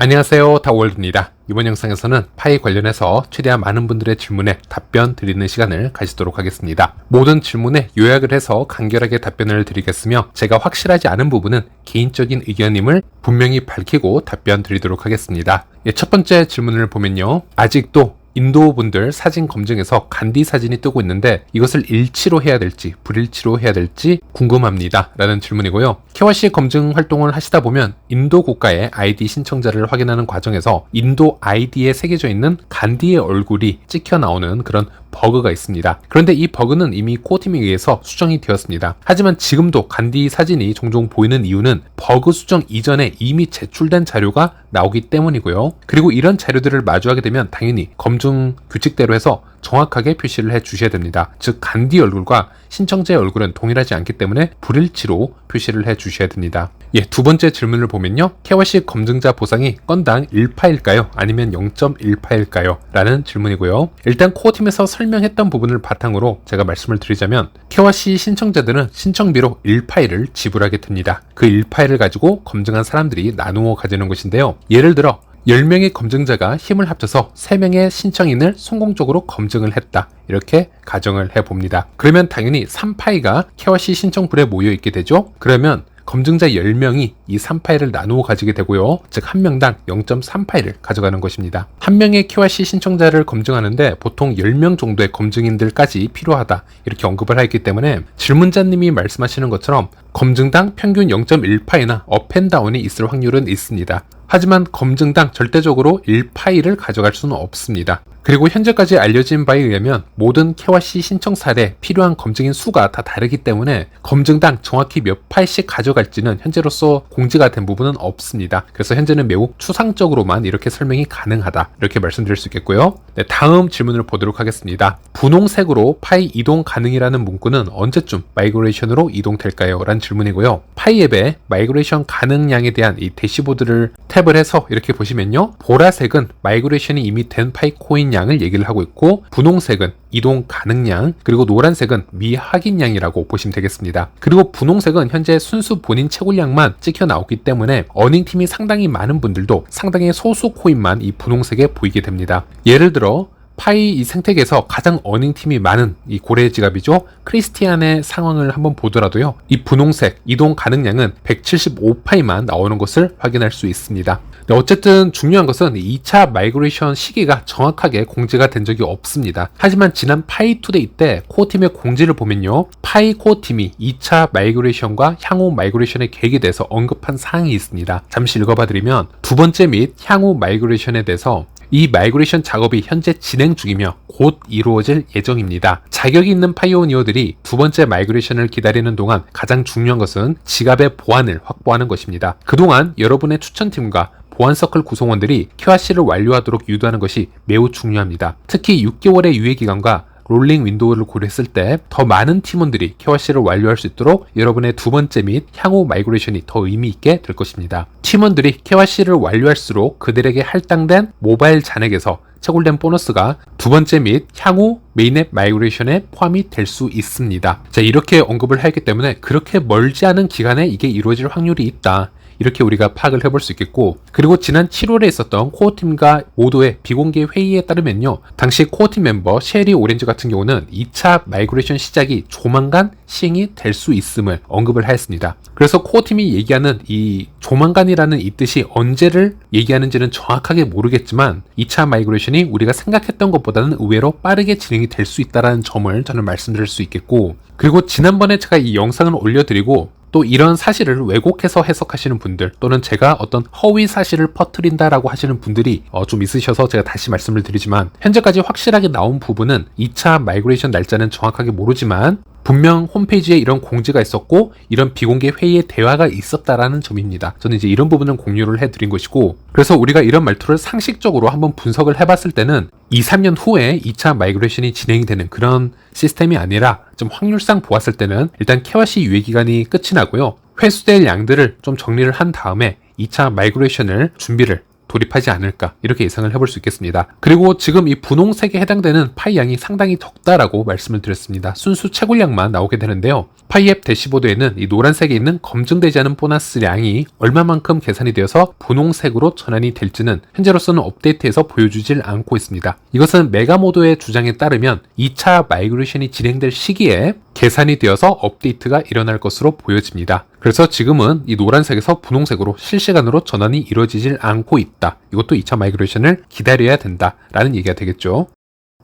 안녕하세요, 다월드입니다. 이번 영상에서는 파이 관련해서 최대한 많은 분들의 질문에 답변 드리는 시간을 가지도록 하겠습니다. 모든 질문에 요약을 해서 간결하게 답변을 드리겠으며 제가 확실하지 않은 부분은 개인적인 의견임을 분명히 밝히고 답변 드리도록 하겠습니다. 첫 번째 질문을 보면요. 아직도 인도 분들 사진 검증에서 간디 사진이 뜨고 있는데 이것을 일치로 해야 될지 불일치로 해야 될지 궁금합니다 라는 질문이고요. KYC 검증 활동을 하시다 보면 인도 국가의 아이디 신청자를 확인하는 과정에서 인도 아이디에 새겨져 있는 간디의 얼굴이 찍혀 나오는 그런 버그가 있습니다. 그런데 이 버그는 이미 코어팀에 의해서 수정이 되었습니다. 하지만 지금도 간디 사진이 종종 보이는 이유는 버그 수정 이전에 이미 제출된 자료가 나오기 때문이고요. 그리고 이런 자료들을 마주하게 되면 당연히 검증 규칙대로 해서 정확하게 표시를 해 주셔야 됩니다. 즉 간디 얼굴과 신청자의 얼굴은 동일하지 않기 때문에 불일치로 표시를 해 주셔야 됩니다. 두 번째 질문을 보면요. KYC 검증자 보상이 건당 1파일까요? 아니면 0.1파일까요? 라는 질문이고요. 일단 코어팀에서 설명했던 부분을 바탕으로 제가 말씀을 드리자면 KYC 신청자들은 신청비로 1파일을 지불하게 됩니다. 그 1파일을 가지고 검증한 사람들이 나누어 가지는 것인데요. 예를 들어 10명의 검증자가 힘을 합쳐서 3명의 신청인을 성공적으로 검증을 했다. 이렇게 가정을 해봅니다. 그러면 당연히 3파이가 KYC 신청불에 모여 있게 되죠. 그러면 검증자 10명이 이 3파일을 나누어 가지게 되고요. 즉 한 명당 0.3파일을 가져가는 것입니다. 한 명의 KYC 신청자를 검증하는데 보통 10명 정도의 검증인들까지 필요하다. 이렇게 언급을 하기 때문에 질문자님이 말씀하시는 것처럼 검증당 평균 0.1파이나 업앤다운이 있을 확률은 있습니다. 하지만 검증당 절대적으로 1파일을 가져갈 수는 없습니다. 그리고 현재까지 알려진 바에 의하면 모든 KYC 신청 사례 필요한 검증인 수가 다 다르기 때문에 검증당 정확히 몇 파일씩 가져갈지는 현재로서 공지가 된 부분은 없습니다. 그래서 현재는 매우 추상적으로만 이렇게 설명이 가능하다. 이렇게 말씀드릴 수 있겠고요. 다음 질문을 보도록 하겠습니다. 분홍색으로 파이 이동 가능이라는 문구는 언제쯤 마이그레이션으로 이동될까요? 라는 질문이고요. 파이 앱의 마이그레이션 가능량에 대한 이 대시보드를 탭을 해서 이렇게 보시면요. 보라색은 마이그레이션이 이미 된 파이 코인 양을 얘기를 하고 있고 분홍색은 이동 가능량 그리고 노란색은 미확인량이라고 보시면 되겠습니다. 그리고 분홍색은 현재 순수 본인 채굴량만 찍혀 나오기 때문에 어닝팀이 상당히 많은 분들도 상당히 소수 코인만 이 분홍색에 보이게 됩니다. 예를 들어 파이 이 생태계에서 가장 어닝팀이 많은 이 고래 지갑이죠. 크리스티안의 상황을 한번 보더라도요. 이 분홍색 이동 가능량은 175파이만 나오는 것을 확인할 수 있습니다. 어쨌든 중요한 것은 2차 마이그레이션 시기가 정확하게 공지가 된 적이 없습니다. 하지만 지난 파이 투데이 때 코어팀의 공지를 보면요. 파이 코어팀이 2차 마이그레이션과 향후 마이그레이션의 계획에 대해서 언급한 사항이 있습니다. 잠시 읽어봐드리면 두 번째 및 향후 마이그레이션에 대해서 이 마이그레이션 작업이 현재 진행 중이며 곧 이루어질 예정입니다. 자격이 있는 파이오니어들이 두 번째 마이그레이션을 기다리는 동안 가장 중요한 것은 지갑의 보안을 확보하는 것입니다. 그동안 여러분의 추천팀과 보안 서클 구성원들이 KYC를 완료하도록 유도하는 것이 매우 중요합니다. 특히 6개월의 유예기간과 롤링 윈도우를 고려했을 때 더 많은 팀원들이 KYC를 완료할 수 있도록 여러분의 두 번째 및 향후 마이그레이션이 더 의미 있게 될 것입니다. 팀원들이 KYC를 완료할수록 그들에게 할당된 모바일 잔액에서 채굴된 보너스가 두 번째 및 향후 메인앱 마이그레이션에 포함이 될 수 있습니다. 자, 이렇게 언급을 했기 때문에 그렇게 멀지 않은 기간에 이게 이루어질 확률이 있다. 이렇게 우리가 파악을 해볼 수 있겠고, 그리고 지난 7월에 있었던 코어팀과 모도의 비공개 회의에 따르면요. 당시 코어팀 멤버 셰리 오렌지 같은 경우는 2차 마이그레이션 시작이 조만간 시행이 될 수 있음을 언급을 하였습니다. 그래서 코어팀이 얘기하는 이 조만간이라는 이 뜻이 언제를 얘기하는지는 정확하게 모르겠지만 2차 마이그레이션이 우리가 생각했던 것보다는 의외로 빠르게 진행이 될 수 있다는 점을 저는 말씀드릴 수 있겠고, 그리고 지난번에 제가 이 영상을 올려드리고 또 이런 사실을 왜곡해서 해석하시는 분들 또는 제가 어떤 허위 사실을 퍼뜨린다라고 하시는 분들이 좀 있으셔서 제가 다시 말씀을 드리지만 현재까지 확실하게 나온 부분은 2차 마이그레이션 날짜는 정확하게 모르지만 분명 홈페이지에 이런 공지가 있었고 이런 비공개 회의의 대화가 있었다라는 점입니다. 저는 이제 이런 부분은 공유를 해드린 것이고, 그래서 우리가 이런 말투를 상식적으로 한번 분석을 해봤을 때는 2, 3년 후에 2차 마이그레이션이 진행이 되는 그런 시스템이 아니라 좀 확률상 보았을 때는 일단 KYC 유예기간이 끝이 나고요. 회수될 양들을 좀 정리를 한 다음에 2차 마이그레이션을 준비를 돌입하지 않을까 이렇게 예상을 해볼 수 있겠습니다. 그리고 지금 이 분홍색에 해당되는 파이 양이 상당히 적다라고 말씀을 드렸습니다. 순수 채굴량만 나오게 되는데요. 파이 앱 대시보드에는 이 노란색에 있는 검증되지 않은 보너스량이 얼마만큼 계산이 되어서 분홍색으로 전환이 될지는 현재로서는 업데이트에서 보여주질 않고 있습니다. 이것은 메가모드의 주장에 따르면 2차 마이그레이션이 진행될 시기에 계산이 되어서 업데이트가 일어날 것으로 보여집니다. 그래서 지금은 이 노란색에서 분홍색으로 실시간으로 전환이 이루어지질 않고 있다. 이것도 2차 마이그레이션을 기다려야 된다라는 얘기가 되겠죠.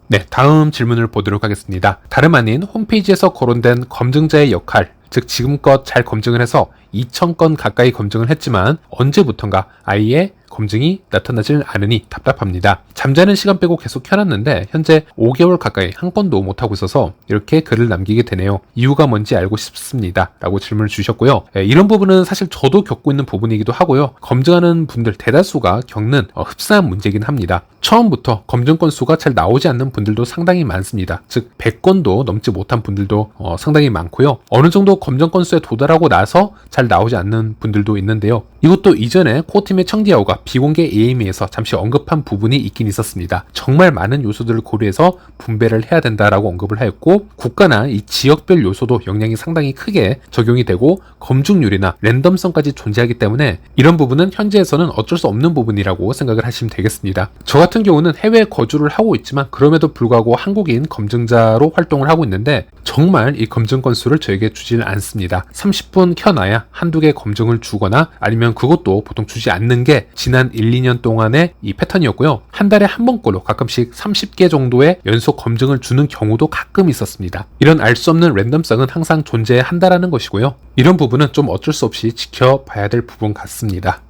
네, 다음 질문을 보도록 하겠습니다. 다름 아닌 홈페이지에서 거론된 검증자의 역할, 즉 지금껏 잘 검증을 해서 2,000건 가까이 검증을 했지만 언제부턴가 아예 검증이 나타나질 않으니 답답합니다. 잠자는 시간 빼고 계속 켜놨는데 현재 5개월 가까이 한 건도 못하고 있어서 이렇게 글을 남기게 되네요. 이유가 뭔지 알고 싶습니다. 라고 질문을 주셨고요. 이런 부분은 사실 저도 겪고 있는 부분이기도 하고요. 검증하는 분들 대다수가 겪는 흡사한 문제이긴 합니다. 처음부터 검증 건수가 잘 나오지 않는 분들도 상당히 많습니다. 즉 100건도 넘지 못한 분들도 상당히 많고요. 어느 정도 검증 건수에 도달하고 나서 잘 나오지 않는 분들도 있는데요. 이것도 이전에 코어팀의 청디아오가 비공개 AM에서 잠시 언급한 부분이 있긴 있었습니다. 정말 많은 요소들을 고려해서 분배를 해야 된다라고 언급을 하였고 국가나 이 지역별 요소도 영향이 상당히 크게 적용이 되고 검증률이나 랜덤성까지 존재하기 때문에 이런 부분은 현재에서는 어쩔 수 없는 부분이라고 생각을 하시면 되겠습니다. 저 같은 경우는 해외 거주를 하고 있지만 그럼에도 불구하고 한국인 검증자로 활동을 하고 있는데 정말 이 검증 건수를 저에게 주질 않습니다. 30분 켜놔야 한두 개 검증을 주거나 아니면 그것도 보통 주지 않는 게 지난 1, 2년 동안의 이 패턴이었고요. 한 달에 한 번꼴로 가끔씩 30개 정도의 연속 검증을 주는 경우도 가끔 있었습니다. 이런 알 수 없는 랜덤성은 항상 존재한다라는 것이고요. 이런 부분은 좀 어쩔 수 없이 지켜봐야 될 부분 같습니다.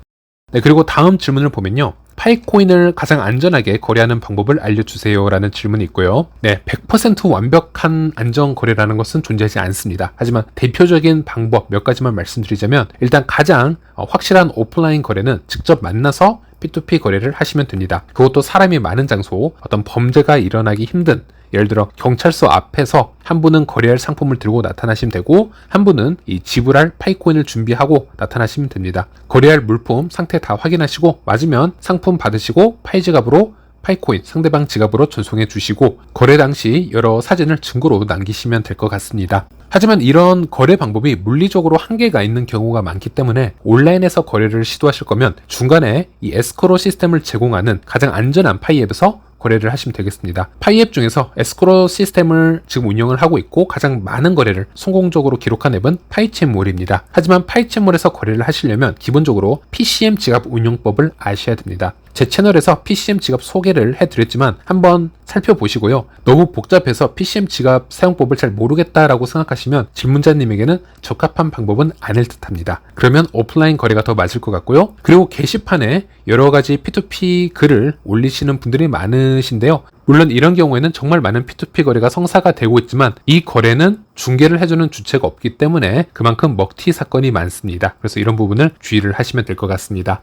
네, 그리고 다음 질문을 보면요. 파이코인을 가장 안전하게 거래하는 방법을 알려주세요 라는 질문이 있고요. 네, 100% 완벽한 안전 거래라는 것은 존재하지 않습니다. 하지만 대표적인 방법 몇 가지만 말씀드리자면 일단 가장 확실한 오프라인 거래는 직접 만나서 P2P 거래를 하시면 됩니다. 그것도 사람이 많은 장소, 어떤 범죄가 일어나기 힘든 예를 들어 경찰서 앞에서 한 분은 거래할 상품을 들고 나타나시면 되고 한 분은 이 지불할 파이코인을 준비하고 나타나시면 됩니다. 거래할 물품 상태 다 확인하시고 맞으면 상품 받으시고 파이 지갑으로 파이코인 상대방 지갑으로 전송해 주시고 거래 당시 여러 사진을 증거로 남기시면 될 것 같습니다. 하지만 이런 거래 방법이 물리적으로 한계가 있는 경우가 많기 때문에 온라인에서 거래를 시도하실 거면 중간에 이 에스크로 시스템을 제공하는 가장 안전한 파이앱에서 거래를 하시면 되겠습니다. 파이앱 중에서 에스크로 시스템을 지금 운영을 하고 있고 가장 많은 거래를 성공적으로 기록한 앱은 파이챗몰입니다. 하지만 파이챗몰에서 거래를 하시려면 기본적으로 PCM 지갑 운영법을 아셔야 됩니다. 제 채널에서 PCM 지갑 소개를 해드렸지만 한번 살펴보시고요. 너무 복잡해서 PCM 지갑 사용법을 잘 모르겠다라고 생각하시면 질문자님에게는 적합한 방법은 아닐 듯합니다. 그러면 오프라인 거래가 더 맞을 것 같고요. 그리고 게시판에 여러 가지 P2P 글을 올리시는 분들이 많으신데요. 물론 이런 경우에는 정말 많은 P2P 거래가 성사가 되고 있지만 이 거래는 중개를 해주는 주체가 없기 때문에 그만큼 먹튀 사건이 많습니다. 그래서 이런 부분을 주의를 하시면 될 것 같습니다.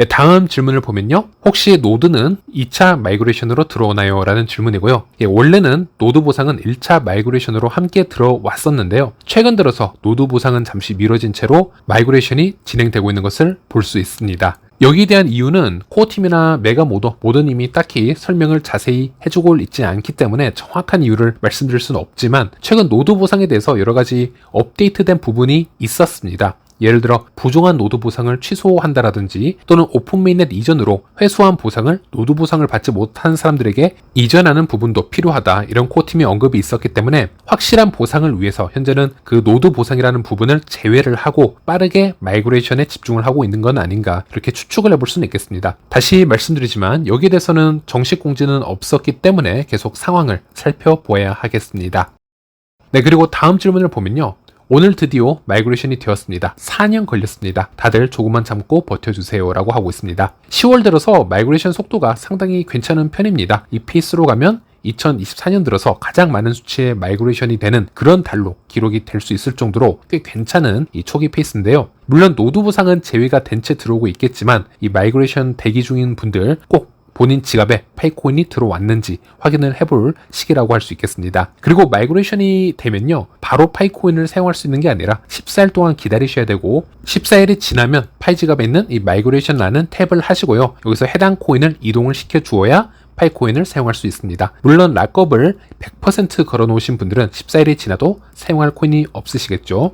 다음 질문을 보면요. 혹시 노드는 2차 마이그레이션으로 들어오나요? 라는 질문이고요. 원래는 노드 보상은 1차 마이그레이션으로 함께 들어왔었는데요. 최근 들어서 노드 보상은 잠시 미뤄진 채로 마이그레이션이 진행되고 있는 것을 볼 수 있습니다. 여기에 대한 이유는 코어팀이나 모더님이 딱히 설명을 자세히 해주고 있지 않기 때문에 정확한 이유를 말씀드릴 수는 없지만 최근 노드 보상에 대해서 여러 가지 업데이트된 부분이 있었습니다. 예를 들어 부정한 노드 보상을 취소한다라든지 또는 오픈 메인넷 이전으로 회수한 보상을 노드 보상을 받지 못한 사람들에게 이전하는 부분도 필요하다. 이런 코어팀의 언급이 있었기 때문에 확실한 보상을 위해서 현재는 그 노드 보상이라는 부분을 제외를 하고 빠르게 마이그레이션에 집중을 하고 있는 건 아닌가 이렇게 추측을 해볼 수는 있겠습니다. 다시 말씀드리지만 여기에 대해서는 정식 공지는 없었기 때문에 계속 상황을 살펴보아야 하겠습니다. 네, 그리고 다음 질문을 보면요. 오늘 드디어 마이그레이션이 되었습니다. 4년 걸렸습니다. 다들 조금만 참고 버텨주세요 라고 하고 있습니다. 10월 들어서 마이그레이션 속도가 상당히 괜찮은 편입니다. 이 페이스로 가면 2024년 들어서 가장 많은 수치의 마이그레이션이 되는 그런 달로 기록이 될 수 있을 정도로 꽤 괜찮은 이 초기 페이스인데요. 물론 노드 보상은 제외가 된 채 들어오고 있겠지만 이 마이그레이션 대기 중인 분들 꼭 본인 지갑에 파이코인이 들어왔는지 확인을 해볼 시기라고 할 수 있겠습니다. 그리고 마이그레이션이 되면요, 바로 파이코인을 사용할 수 있는 게 아니라 14일 동안 기다리셔야 되고, 14일이 지나면 파이 지갑에 있는 이 마이그레이션라는 탭을 하시고요, 여기서 해당 코인을 이동을 시켜 주어야 파이코인을 사용할 수 있습니다. 물론 락업을 100% 걸어 놓으신 분들은 14일이 지나도 사용할 코인이 없으시겠죠.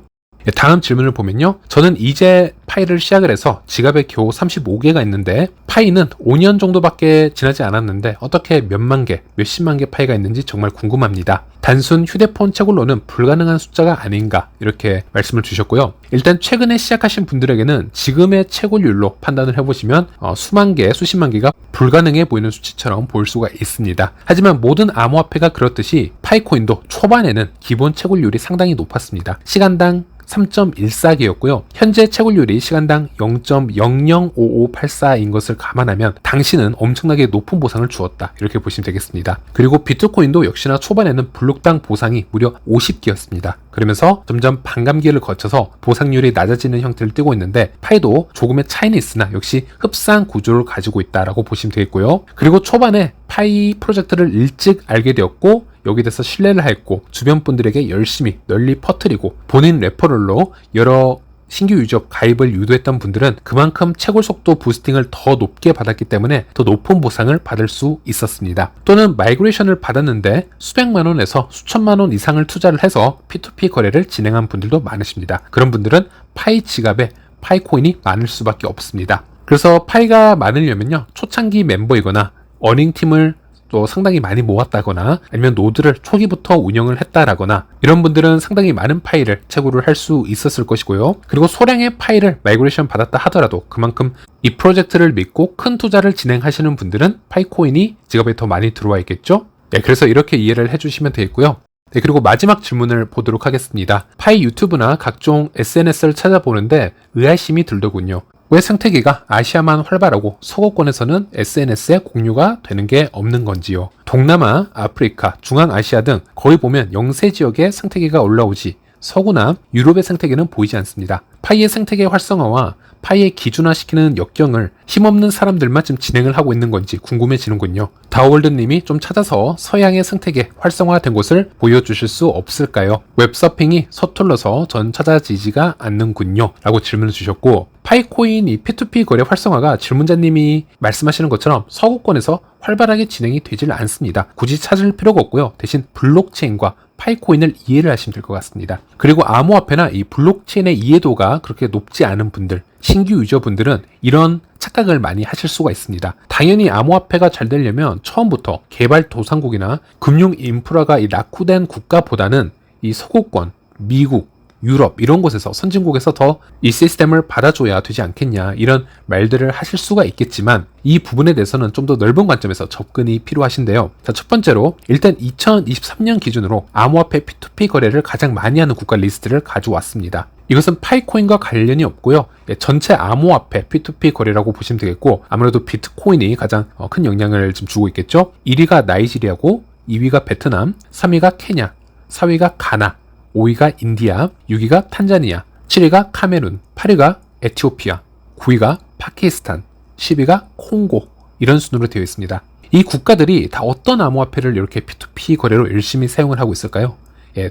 다음 질문을 보면요, 저는 이제 파이를 시작을 해서 지갑에 겨우 35개가 있는데 파이는 5년 정도밖에 지나지 않았는데 어떻게 몇만 개, 몇십만 개 파이가 있는지 정말 궁금합니다. 단순 휴대폰 채굴로는 불가능한 숫자가 아닌가, 이렇게 말씀을 주셨고요. 일단 최근에 시작하신 분들에게는 지금의 채굴률로 판단을 해보시면 수만 개, 수십만 개가 불가능해 보이는 수치처럼 보일 수가 있습니다. 하지만 모든 암호화폐가 그렇듯이 파이코인도 초반에는 기본 채굴률이 상당히 높았습니다. 시간당 3.14개였고요. 현재 채굴률이 시간당 0.005584인 것을 감안하면 당시는 엄청나게 높은 보상을 주었다, 이렇게 보시면 되겠습니다. 그리고 비트코인도 역시나 초반에는 블록당 보상이 무려 50개였습니다. 그러면서 점점 반감기를 거쳐서 보상률이 낮아지는 형태를 띠고 있는데 파이도 조금의 차이는 있으나 역시 흡사한 구조를 가지고 있다라고 보시면 되겠고요. 그리고 초반에 파이 프로젝트를 일찍 알게 되었고 여기에 대해서 신뢰를 했고 주변 분들에게 열심히 널리 퍼뜨리고 본인 레퍼럴로 여러 신규 유저 가입을 유도했던 분들은 그만큼 채굴 속도 부스팅을 더 높게 받았기 때문에 더 높은 보상을 받을 수 있었습니다. 또는 마이그레이션을 받았는데 수백만 원에서 수천만 원 이상을 투자를 해서 P2P 거래를 진행한 분들도 많으십니다. 그런 분들은 파이 지갑에 파이코인이 많을 수밖에 없습니다. 그래서 파이가 많으려면요, 초창기 멤버이거나 어닝팀을 또 상당히 많이 모았다거나 아니면 노드를 초기부터 운영을 했다라거나 이런 분들은 상당히 많은 파일을 채굴을 할 수 있었을 것이고요. 그리고 소량의 파일을 마이그레이션 받았다 하더라도 그만큼 이 프로젝트를 믿고 큰 투자를 진행하시는 분들은 파이코인이 지갑에 더 많이 들어와 있겠죠. 네, 그래서 이렇게 이해를 해주시면 되겠고요. 네, 그리고 마지막 질문을 보도록 하겠습니다. 파이 유튜브나 각종 SNS를 찾아보는데 의아심이 들더군요. 왜 생태계가 아시아만 활발하고 서구권에서는 SNS에 공유가 되는 게 없는 건지요. 동남아, 아프리카, 중앙아시아 등 거의 보면 영세 지역의 생태계가 올라오지 서구나 유럽의 생태계는 보이지 않습니다. 파이의 생태계 활성화와 파이의 기준화시키는 역경을 힘없는 사람들만 지금 진행을 하고 있는 건지 궁금해지는군요. 다워월드님이 좀 찾아서 서양의 생태계 활성화된 곳을 보여주실 수 없을까요? 웹서핑이 서툴러서 전 찾아지지가 않는군요, 라고 질문을 주셨고, 파이코인 이 P2P 거래 활성화가 질문자님이 말씀하시는 것처럼 서구권에서 활발하게 진행이 되질 않습니다. 굳이 찾을 필요가 없고요. 대신 블록체인과 파이코인을 이해를 하시면 될 것 같습니다. 그리고 암호화폐나 이 블록체인의 이해도가 그렇게 높지 않은 분들, 신규 유저분들은 이런 착각을 많이 하실 수가 있습니다. 당연히 암호화폐가 잘 되려면 처음부터 개발도상국이나 금융 인프라가 이 낙후된 국가보다는 이 서구권, 미국, 유럽 이런 곳에서 선진국에서 더 이 시스템을 받아줘야 되지 않겠냐, 이런 말들을 하실 수가 있겠지만 이 부분에 대해서는 좀 더 넓은 관점에서 접근이 필요하신데요. 자, 첫 번째로 일단 2023년 기준으로 암호화폐 P2P 거래를 가장 많이 하는 국가 리스트를 가져왔습니다. 이것은 파이코인과 관련이 없고요. 전체 암호화폐 P2P 거래라고 보시면 되겠고, 아무래도 비트코인이 가장 큰 영향을 좀 주고 있겠죠. 1위가 나이지리아고 2위가 베트남, 3위가 케냐, 4위가 가나, 5위가 인디아, 6위가 탄자니아, 7위가 카메룬, 8위가 에티오피아, 9위가 파키스탄, 10위가 콩고, 이런 순으로 되어 있습니다. 이 국가들이 다 어떤 암호화폐를 이렇게 P2P 거래로 열심히 사용을 하고 있을까요?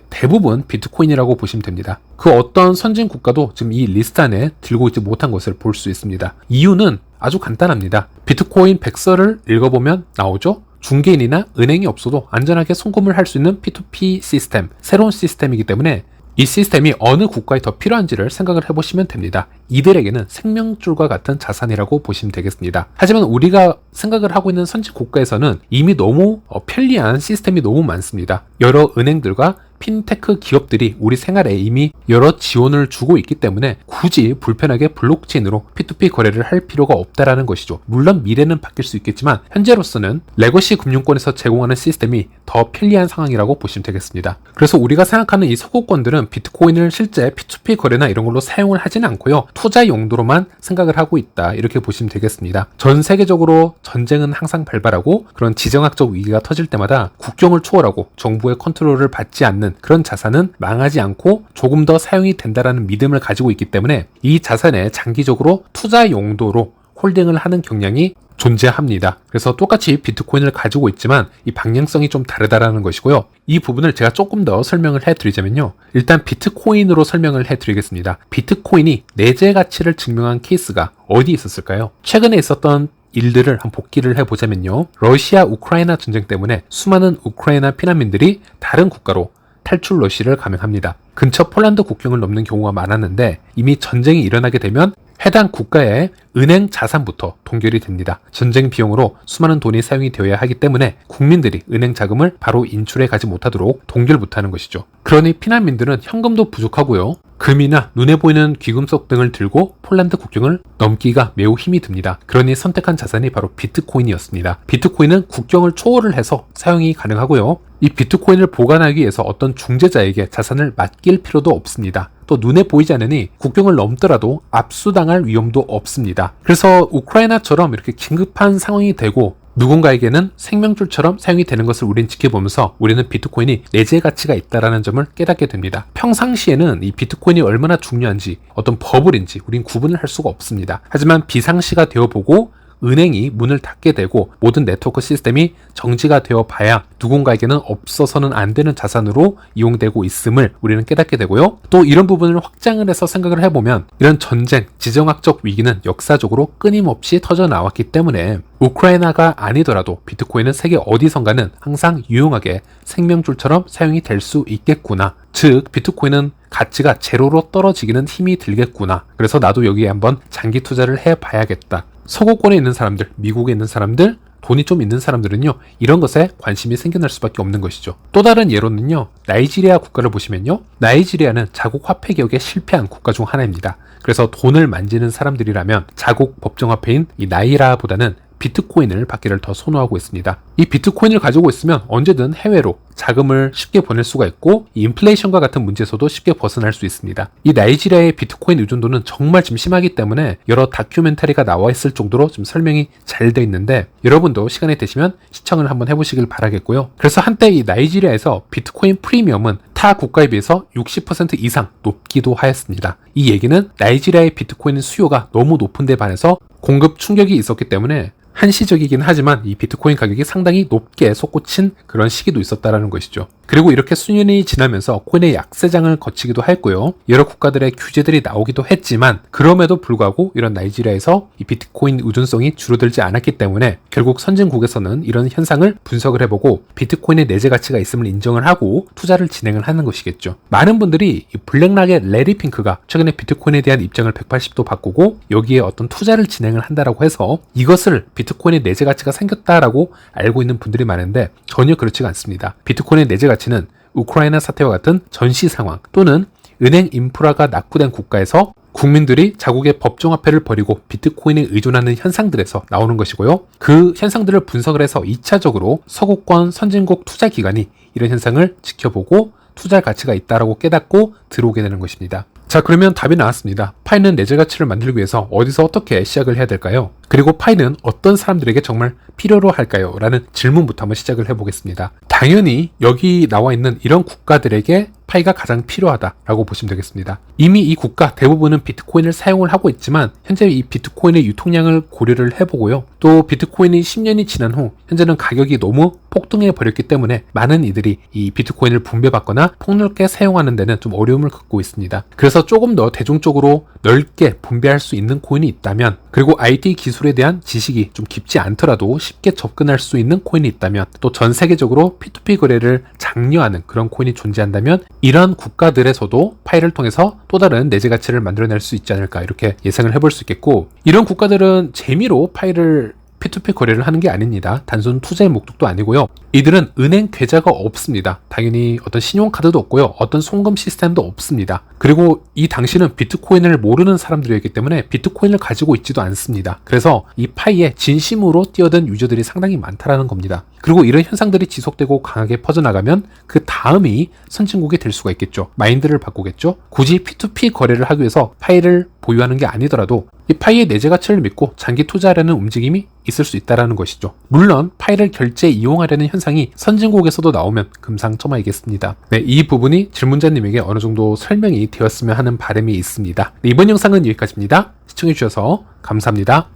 대부분 비트코인이라고 보시면 됩니다. 그 어떤 선진 국가도 지금 이 리스트 안에 들고 있지 못한 것을 볼 수 있습니다. 이유는 아주 간단합니다. 비트코인 백서를 읽어보면 나오죠? 중개인이나 은행이 없어도 안전하게 송금을 할 수 있는 P2P 시스템, 새로운 시스템이기 때문에 이 시스템이 어느 국가에 더 필요한지를 생각을 해보시면 됩니다. 이들에게는 생명줄과 같은 자산이라고 보시면 되겠습니다. 하지만 우리가 생각을 하고 있는 선진 국가에서는 이미 너무 편리한 시스템이 너무 많습니다. 여러 은행들과 핀테크 기업들이 우리 생활에 이미 여러 지원을 주고 있기 때문에 굳이 불편하게 블록체인으로 P2P 거래를 할 필요가 없다라는 것이죠. 물론 미래는 바뀔 수 있겠지만 현재로서는 레거시 금융권에서 제공하는 시스템이 더 편리한 상황이라고 보시면 되겠습니다. 그래서 우리가 생각하는 이 서구권들은 비트코인을 실제 P2P 거래나 이런 걸로 사용을 하지는 않고요. 투자 용도로만 생각을 하고 있다, 이렇게 보시면 되겠습니다. 전 세계적으로 전쟁은 항상 발발하고 그런 지정학적 위기가 터질 때마다 국경을 초월하고 정부의 컨트롤을 받지 않는 그런 자산은 망하지 않고 조금 더 사용이 된다라는 믿음을 가지고 있기 때문에 이 자산에 장기적으로 투자 용도로 홀딩을 하는 경향이 존재합니다. 그래서 똑같이 비트코인을 가지고 있지만 이 방향성이 좀 다르다라는 것이고요. 이 부분을 제가 조금 더 설명을 해드리자면요. 일단 비트코인으로 설명을 해드리겠습니다. 비트코인이 내재 가치를 증명한 케이스가 어디 있었을까요? 최근에 있었던 일들을 한번 복기를 해보자면요. 러시아 우크라이나 전쟁 때문에 수많은 우크라이나 피난민들이 다른 국가로 탈출 러시를 감행합니다. 근처 폴란드 국경을 넘는 경우가 많았는데 이미 전쟁이 일어나게 되면 해당 국가의 은행 자산부터 동결이 됩니다. 전쟁 비용으로 수많은 돈이 사용이 되어야 하기 때문에 국민들이 은행 자금을 바로 인출해 가지 못하도록 동결부터 하는 것이죠. 그러니 피난민들은 현금도 부족하고요. 금이나 눈에 보이는 귀금속 등을 들고 폴란드 국경을 넘기가 매우 힘이 듭니다. 그러니 선택한 자산이 바로 비트코인이었습니다. 비트코인은 국경을 초월을 해서 사용이 가능하고요. 이 비트코인을 보관하기 위해서 어떤 중재자에게 자산을 맡길 필요도 없습니다. 또 눈에 보이지 않으니 국경을 넘더라도 압수당할 위험도 없습니다. 그래서 우크라이나처럼 이렇게 긴급한 상황이 되고 누군가에게는 생명줄처럼 사용이 되는 것을 우리는 지켜보면서 우리는 비트코인이 내재 가치가 있다는 점을 깨닫게 됩니다. 평상시에는 이 비트코인이 얼마나 중요한지 어떤 버블인지 우린 구분을 할 수가 없습니다. 하지만 비상시가 되어보고 은행이 문을 닫게 되고 모든 네트워크 시스템이 정지가 되어 봐야 누군가에게는 없어서는 안 되는 자산으로 이용되고 있음을 우리는 깨닫게 되고요. 또 이런 부분을 확장을 해서 생각을 해보면 이런 전쟁, 지정학적 위기는 역사적으로 끊임없이 터져 나왔기 때문에 우크라이나가 아니더라도 비트코인은 세계 어디선가는 항상 유용하게 생명줄처럼 사용이 될 수 있겠구나. 즉 비트코인은 가치가 제로로 떨어지기는 힘이 들겠구나. 그래서 나도 여기에 한번 장기 투자를 해봐야겠다. 서구권에 있는 사람들, 미국에 있는 사람들, 돈이 좀 있는 사람들은요, 이런 것에 관심이 생겨날 수밖에 없는 것이죠. 또 다른 예로는요, 나이지리아 국가를 보시면요, 나이지리아는 자국 화폐 개혁에 실패한 국가 중 하나입니다. 그래서 돈을 만지는 사람들이라면 자국 법정화폐인 이 나이라보다는 비트코인을 받기를 더 선호하고 있습니다. 이 비트코인을 가지고 있으면 언제든 해외로 자금을 쉽게 보낼 수가 있고 이 인플레이션과 같은 문제에서도 쉽게 벗어날 수 있습니다. 이 나이지리아의 비트코인 의존도는 정말 좀 심하기 때문에 여러 다큐멘터리가 나와 있을 정도로 좀 설명이 잘 돼 있는데 여러분도 시간이 되시면 시청을 한번 해보시길 바라겠고요. 그래서 한때 이 나이지리아에서 비트코인 프리미엄은 타 국가에 비해서 60% 이상 높기도 하였습니다. 이 얘기는 나이지리아의 비트코인 수요가 너무 높은 데 반해서 공급 충격이 있었기 때문에 한시적이긴 하지만 이 비트코인 가격이 상당히 높게 솟구친 그런 시기도 있었다라는 것이죠. 그리고 이렇게 수년이 지나면서 코인의 약세장을 거치기도 했고요. 여러 국가들의 규제들이 나오기도 했지만 그럼에도 불구하고 이런 나이지리아에서 이 비트코인 의존성이 줄어들지 않았기 때문에 결국 선진국에서는 이런 현상을 분석을 해보고 비트코인의 내재 가치가 있음을 인정을 하고 투자를 진행을 하는 것이겠죠. 많은 분들이 이 블랙락의 레리 핑크가 최근에 비트코인에 대한 입장을 180도 바꾸고 여기에 어떤 투자를 진행을 한다라고 해서 이것을 비트코인의 내재 가치가 생겼다라고 알고 있는 분들이 많은데 전혀 그렇지가 않습니다. 비트코인의 내재 가치는 우크라이나 사태와 같은 전시 상황 또는 은행 인프라가 낙후된 국가에서 국민들이 자국의 법정화폐를 버리고 비트코인에 의존하는 현상들에서 나오는 것이고요. 그 현상들을 분석을 해서 2차적으로 서구권 선진국 투자기관이 이런 현상을 지켜보고 투자할 가치가 있다라고 깨닫고 들어오게 되는 것입니다. 자, 그러면 답이 나왔습니다. 파이는 내재 가치를 만들기 위해서 어디서 어떻게 시작을 해야 될까요? 그리고 파이는 어떤 사람들에게 정말 필요로 할까요? 라는 질문부터 한번 시작을 해보겠습니다. 당연히 여기 나와 있는 이런 국가들에게 파이가 가장 필요하다라고 보시면 되겠습니다. 이미 이 국가 대부분은 비트코인을 사용을 하고 있지만 현재 이 비트코인의 유통량을 고려를 해보고요. 또 비트코인이 10년이 지난 후 현재는 가격이 너무 폭등해 버렸기 때문에 많은 이들이 이 비트코인을 분배받거나 폭넓게 사용하는 데는 좀 어려움을 겪고 있습니다. 그래서 조금 더 대중적으로 넓게 분배할 수 있는 코인이 있다면 그리고 IT 기술에 대한 지식이 좀 깊지 않더라도 쉽게 접근할 수 있는 코인이 있다면 또 전 세계적으로 P2P 거래를 장려하는 그런 코인이 존재한다면 이런 국가들에서도 파이를 통해서 또 다른 내재 가치를 만들어낼 수 있지 않을까 이렇게 예상을 해볼 수 있겠고 이런 국가들은 재미로 파이를 P2P 거래를 하는 게 아닙니다. 단순 투자의 목적도 아니고요. 이들은 은행 계좌가 없습니다. 당연히 어떤 신용카드도 없고요. 어떤 송금 시스템도 없습니다. 그리고 이 당시는 비트코인을 모르는 사람들이었기 때문에 비트코인을 가지고 있지도 않습니다. 그래서 이 파이에 진심으로 뛰어든 유저들이 상당히 많다라는 겁니다. 그리고 이런 현상들이 지속되고 강하게 퍼져나가면 그 다음이 선진국이 될 수가 있겠죠. 마인드를 바꾸겠죠. 굳이 P2P 거래를 하기 위해서 파이를 보유하는 게 아니더라도 이 파이의 내재 가치를 믿고 장기 투자하려는 움직임이 있을 수 있다는 것이죠. 물론 파이를 결제 이용하려는 현상이 선진국에서도 나오면 금상첨화이겠습니다. 네, 이 부분이 질문자님에게 어느 정도 설명이 되었으면 하는 바람이 있습니다. 네, 이번 영상은 여기까지입니다. 시청해주셔서 감사합니다.